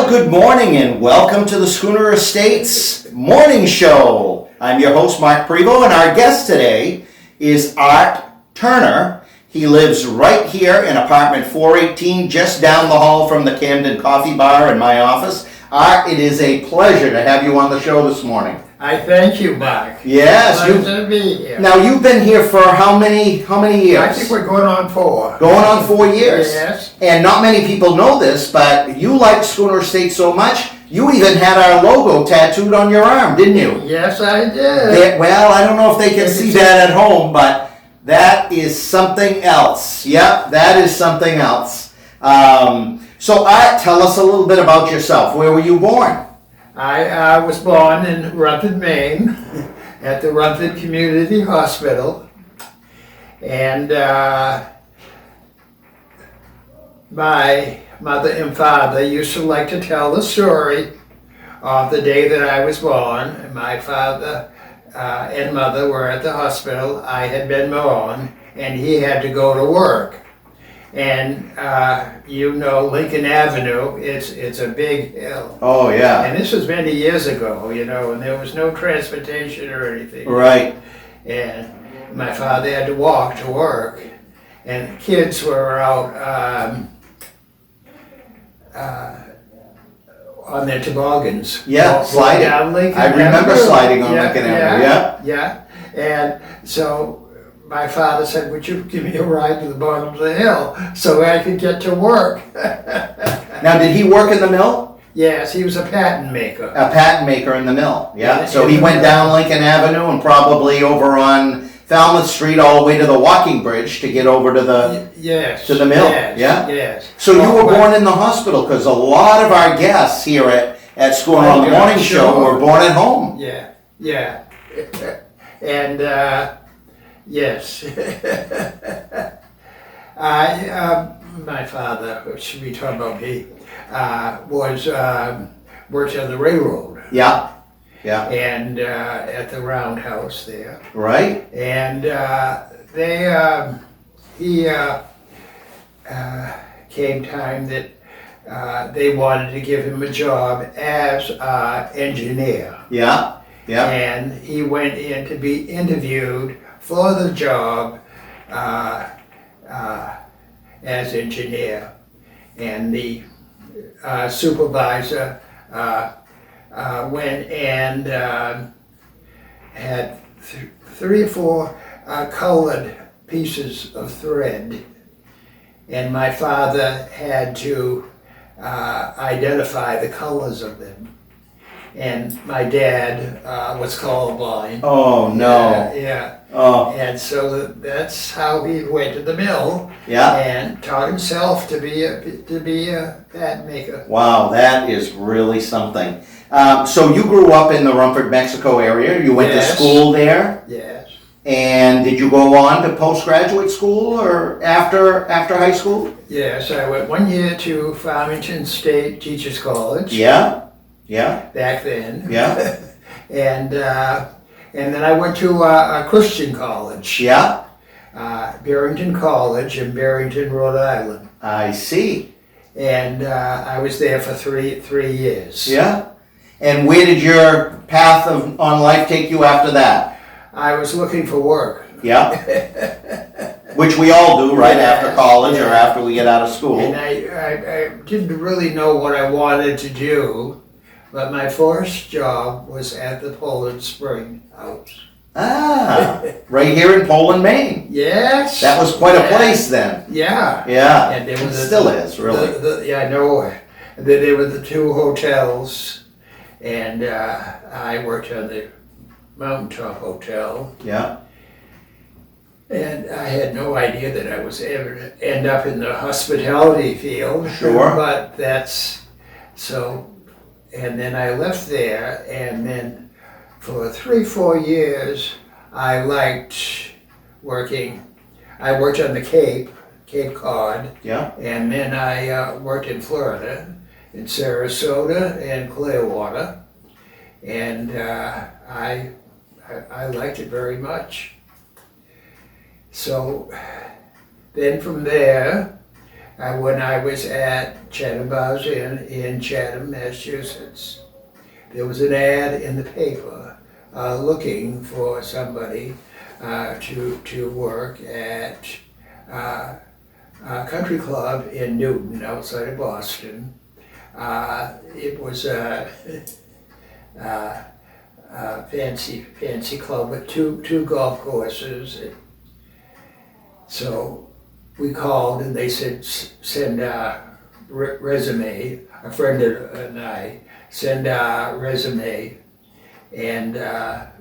Well, good morning and welcome to the Schooner Estates Morning Show. I'm your host, Mark Prevo, and our guest today is Art Turner. He lives right here in apartment 418, just down the hall from the Camden Coffee Bar in my office. Art, it is a pleasure to have you on the show this morning. I thank you, Mark. Yes. Pleasure to be here. Now, you've been here for how many years? I think we're going on 4. Going on 4 years. Yes. And not many people know this, but you liked Schooner Estates so much, you even had our logo tattooed on your arm, didn't you? Yes, I did. Well, I don't know if they can see that at home, but that is something else. Yep, that is something else. So Art, tell us a little bit about yourself. Where were you born? I was born in Rumford, Maine, at the Rumford Community Hospital. And my mother and father used to like to tell the story of the day that I was born. My father and mother were at the hospital. I had been born, and he had to go to work. And you know Lincoln Avenue, it's a big hill. Oh, yeah. And this was many years ago, you know, and there was no transportation or anything. Right. And my father had to walk to work, and the kids were out on their toboggans. Yeah, sliding. Down Lincoln I remember Avenue. sliding on Lincoln Avenue, Yeah. And so my father said, "Would you give me a ride to the bottom of the hill so I could get to work?" Now, did he work in the mill? Yes, he was a patent maker. A patent maker in the mill, yeah. Yeah, So in he the went mill. down Lincoln Avenue and probably over on Falmouth Street all the way to the walking bridge to get over to the... Yes. To the mill, Yes, yeah? Yes. So you were Well, born in the hospital, because a lot of our guests here at Schooner on the Yeah, Morning Show sure. were born at home. Yeah. And yes. My father, should we talk about me, worked on the railroad. Yeah, And at the roundhouse there. right? And he came time that they wanted to give him a job as engineer. Yeah. And he went in to be interviewed for the job as engineer. And the supervisor went and had 3 or 4 colored pieces of thread, and my father had to identify the colors of them. And my dad was colorblind. Oh, no. Yeah. Oh, And so that's how he went to the mill yeah. and taught himself to be a patent maker. Wow, that is really something. So you grew up in the Rumford, Mexico area. You went to Yes. school there. Yes. And did you go on to postgraduate school or after high school? Yes, I went 1 year to Farmington State Teachers College. Yeah. Back then. Yeah. And then I went to a Christian college. Yeah. Barrington College in Barrington, Rhode Island. I see. And I was there for three years. Yeah. And where did your path on life take you after that? I was looking for work. Yeah. Which we all do right Yes, after college or yeah. after we get out of school. And I didn't really know what I wanted to do, but my first job was at the Poland Spring House. Ah, right here in Poland, Maine. Yes. That was quite a place then. Yeah. Yeah, And there it was still is, really. I know. There were the 2 hotels, and I worked on the Mountaintop Hotel. Yeah. And I had no idea that I was ever to end up in the hospitality field. Sure. But that's so. And then I left there, and then for 3-4 years, I liked working. I worked on the Cape Cod. Yeah. And then I worked in Florida, in Sarasota and Clearwater, and I liked it very much. So then from there, when I was at Chatham Bars Inn in Chatham, Massachusetts. There was an ad in the paper looking for somebody to work at a country club in Newton, outside of Boston. It was a fancy club with two golf courses. So we called and they said, send a resume. A friend and I send a resume, and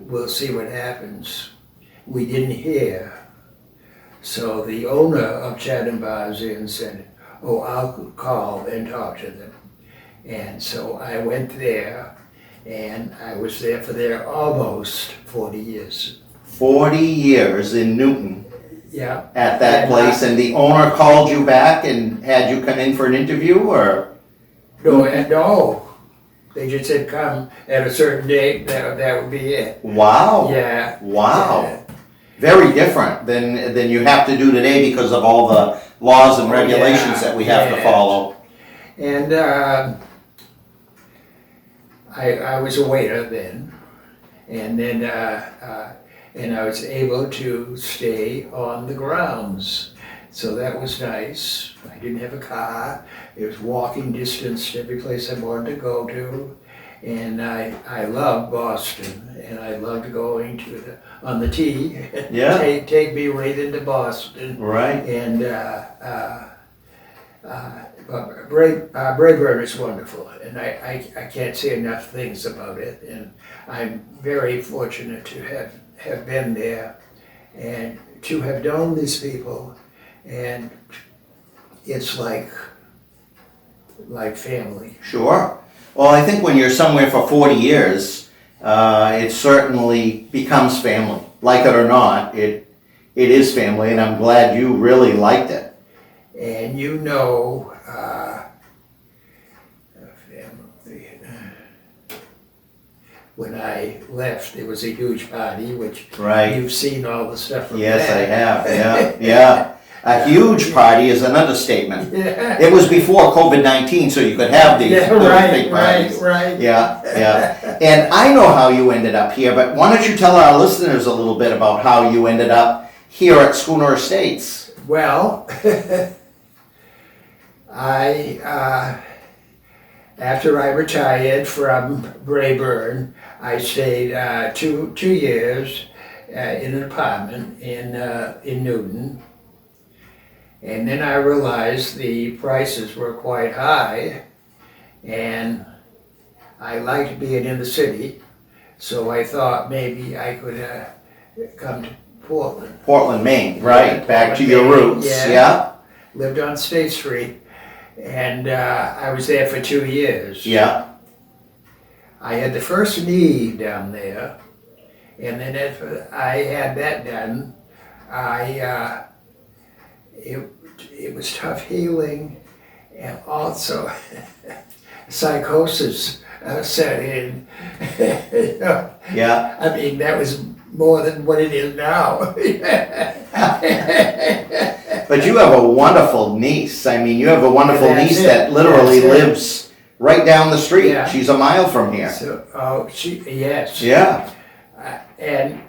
we'll see what happens. We didn't hear. So the owner of Chatham Bars Inn said, oh, I'll call and talk to them. And so I went there, and I was there for almost 40 years. 40 years in Newton. Yeah. At that place, and the owner called you back and had you come in for an interview, or? No. They just said come at a certain date, that would be it. Wow. Yeah. Wow. Yeah. Very different than you have to do today because of all the laws and regulations that we have to follow. And I was a waiter then, and then and I was able to stay on the grounds. So that was nice. I didn't have a car. It was walking distance to every place I wanted to go to. And I loved Boston, and I loved going to on the T. Yeah. Take me right into Boston. Right. And Braeburn is wonderful, and I can't say enough things about it. And I'm very fortunate to have been there and to have known these people, and it's like family. Sure. Well, I think when you're somewhere for 40 years, it certainly becomes family. Like it or not, it is family, and I'm glad you really liked it. And you know, when I left, there was a huge party, which you've seen all the stuff from Yes, that. I have, yeah. A huge party is an understatement. Yeah. It was before COVID-19, so you could have these big parties. Right. Yeah. And I know how you ended up here, but why don't you tell our listeners a little bit about how you ended up here at Schooner Estates? Well, after I retired from Braeburn, I stayed 2 years in an apartment in Newton, and then I realized the prices were quite high, and I liked being in the city, so I thought maybe I could come to Portland. Portland, Maine, right? Yeah, Back to Portland, your Maine, roots. yeah. Lived on State Street, and I was there for 2 years. Yeah. I had the first knee down there, and then after I had that done, it was tough healing, and also psychosis set in. You know? Yeah. I mean, that was more than what it is now. But you have a wonderful niece. I mean, you have a wonderful niece that literally lives right down the street. Yeah. She's a mile from here. So, yes. Yeah. And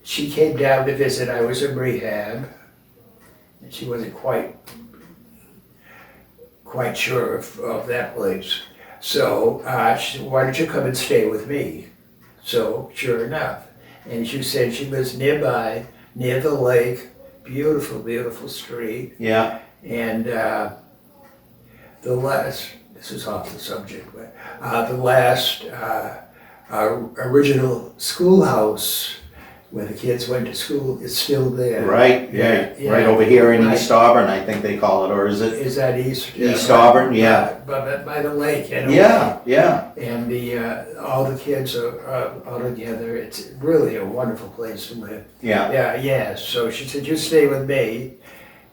she came down to visit. I was in rehab, and she wasn't quite sure of that place. So she said, why don't you come and stay with me? So sure enough. And she said she lives nearby, near the lake, beautiful, beautiful street. Yeah. And this is off the subject, but the last original schoolhouse where the kids went to school is still there. Right, yeah. Right over here in East Auburn, I think they call it, or is it? Is that East? East Auburn, yeah. But by the lake, you know. Yeah. And all the kids are all together. It's really a wonderful place to live. Yeah. So she said, you stay with me.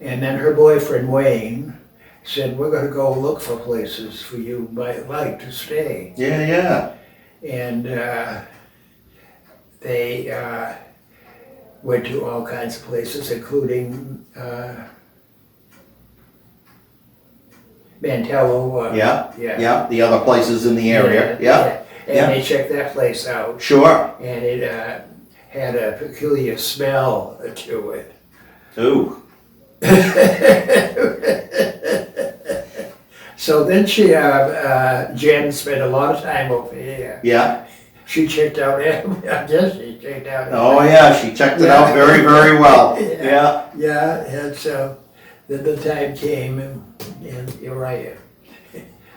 And then her boyfriend, Wayne, said, we're going to go look for places for you might like to stay. Yeah. And they went to all kinds of places, including Mantello. Yeah, the other places in the area, yeah. And they checked that place out. Sure. And it had a peculiar smell to it. Ooh. So then Jen spent a lot of time over here. Yeah. She checked out, I guess she checked out. Oh yeah, she checked it out very, very well. Yeah. Yeah, and so then the time came and you're right.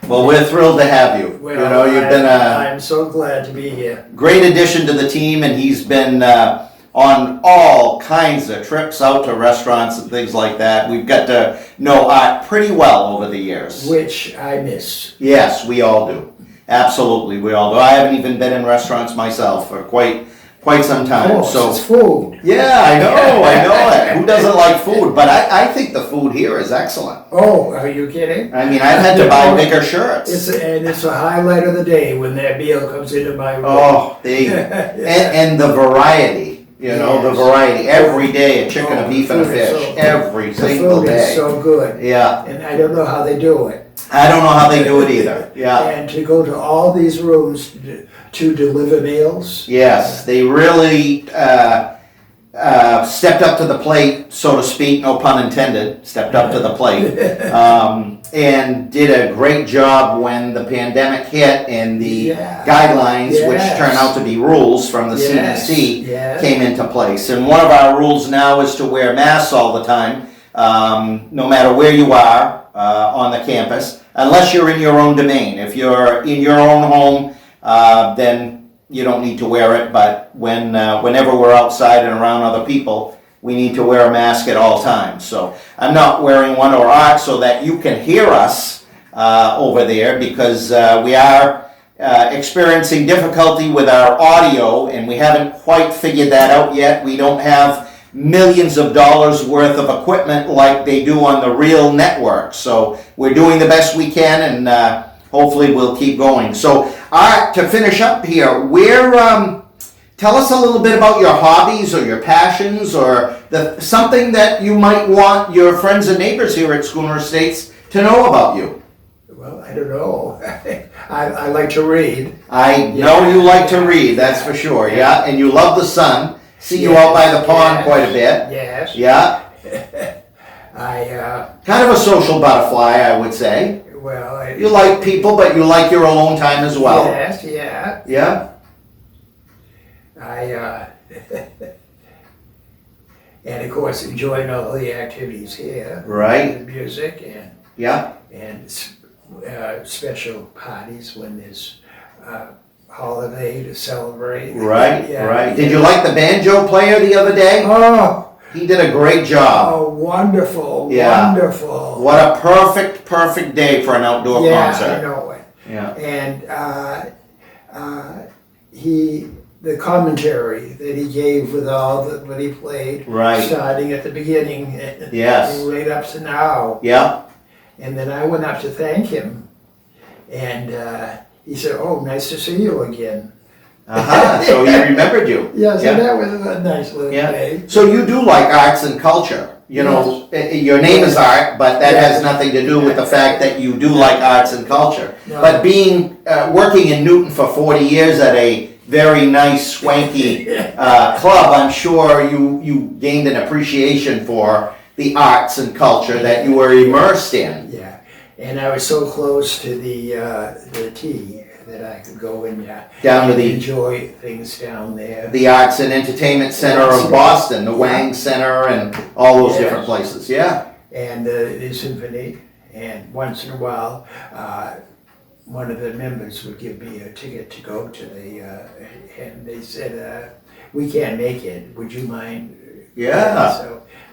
Well, we're thrilled to have you. Well, You know, you've been a I'm so glad to be here. great addition to the team, and he's been on all kinds of trips out to restaurants and things like that. We've got to know Art pretty well over the years. Which I miss. Yes, we all do. Absolutely, we all do. I haven't even been in restaurants myself for quite some time. Oh, So it's food. yeah, I know it. Who doesn't like food? But I think the food here is excellent. Oh, are you kidding? I mean, I've had to buy bigger shirts. It's a highlight of the day when that meal comes into my room. Oh, and the variety. You know, the Yes. variety. Every day, a chicken, a beef, and a food is fish. so- Every The single food day. is so good. Yeah. And I don't know how they do it. I don't know how they do it either. Yeah. And to go to all these rooms to deliver meals. Yes, they really stepped up to the plate, so to speak, no pun intended, stepped up to the plate, and did a great job when the pandemic hit and the guidelines, which Yes. turn out to be rules from the Yes. CDC, Yes. came into place. And one of our rules now is to wear masks all the time, no matter where you are on the campus, unless you're in your own domain. If you're in your own home, then you don't need to wear it, but whenever we're outside and around other people, we need to wear a mask at all times. So I'm not wearing one or Art so that you can hear us over there, because we are experiencing difficulty with our audio, and we haven't quite figured that out yet. We don't have millions of dollars worth of equipment like they do on the real network. So we're doing the best we can, and hopefully we'll keep going. So Art, to finish up here, tell us a little bit about your hobbies or your passions, or something that you might want your friends and neighbors here at Schooner Estates to know about you. Well, I don't know. I like to read. I know you like to read, that's for sure, yeah? And you love the sun. See you out by the pond quite a bit. Yes. Yeah? Kind of a social butterfly, I would say. Well, You like people, but you like your alone time as well. Yes, yeah. Yeah? And of course, enjoying all the activities here. Right. The music Yeah? and special parties when there's holiday to celebrate. Right, Yeah. right. Did you like the banjo player the other day? Oh, He did a great job. wonderful, Yeah. wonderful. What a perfect day for an outdoor Yeah, I concert. know it. Yeah. And the commentary that he gave with all what he played, Right. starting at the beginning, Yes. and right up to now. Yeah. And then I went up to thank him, and he said, "Oh, nice to see you again." So he remembered you. Yeah, so Yeah. that was a nice little Yeah. thing. So you do like arts and culture. You know, your name is Art, but that has nothing to do with the fact that you do like arts and culture. No. But being working in Newton for 40 years at a very nice, swanky club, I'm sure you gained an appreciation for the arts and culture that you were immersed in. Yeah, and I was so close to the tea that I could go and Down to the enjoy things down there. the Arts and Entertainment Center of Boston, the Wang Center, and all those different places. Yeah. And the symphony, and once in a while, one of the members would give me a ticket to go to and they said, "We can't make it. Would you mind?" Yeah. So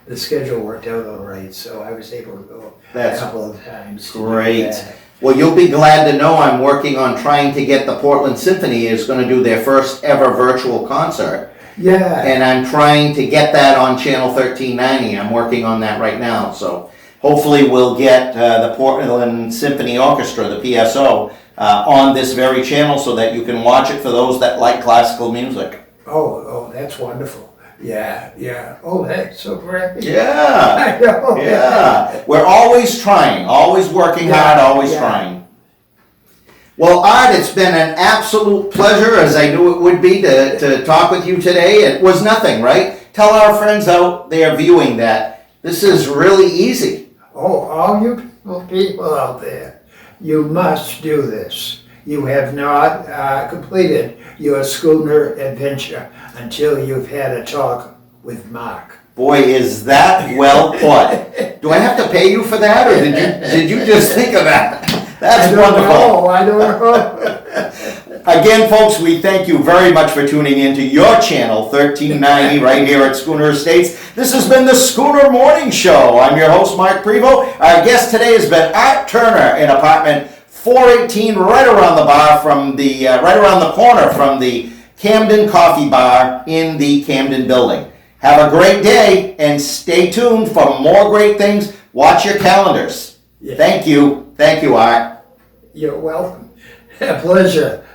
the schedule worked out all right, so I was able to go That's a couple of times. to do Great. that. Well, you'll be glad to know I'm working on trying to get the Portland Symphony is going to do their first ever virtual concert. Yeah. And I'm trying to get that on channel 1390. I'm working on that right now. So hopefully we'll get the Portland Symphony Orchestra, the PSO, on this very channel so that you can watch it for those that like classical music. Oh, that's wonderful. Yeah. Oh, that's so great. Yeah. I know. Yeah. We're always trying, always working hard, always trying. Well, Art, it's been an absolute pleasure, as I knew it would be, to talk with you today. It was nothing, right? Tell our friends out there viewing that this is really easy. Oh, all you people out there, you must do this. You have not completed your Schooner adventure until you've had a talk with Mark. Boy, is that well put. Do I have to pay you for that, or did you just think of that? That's wonderful. I don't know. Again, folks, we thank you very much for tuning in to your channel, 1390, right here at Schooner Estates. This has been the Schooner Morning Show. I'm your host, Mark Prevost. Our guest today has been Art Turner in apartment 418, right around the bar from the, right around the corner from the Camden Coffee Bar in the Camden building. Have a great day and stay tuned for more great things. Watch your calendars. Yeah. Thank you. Thank you, Art. You're welcome. A pleasure.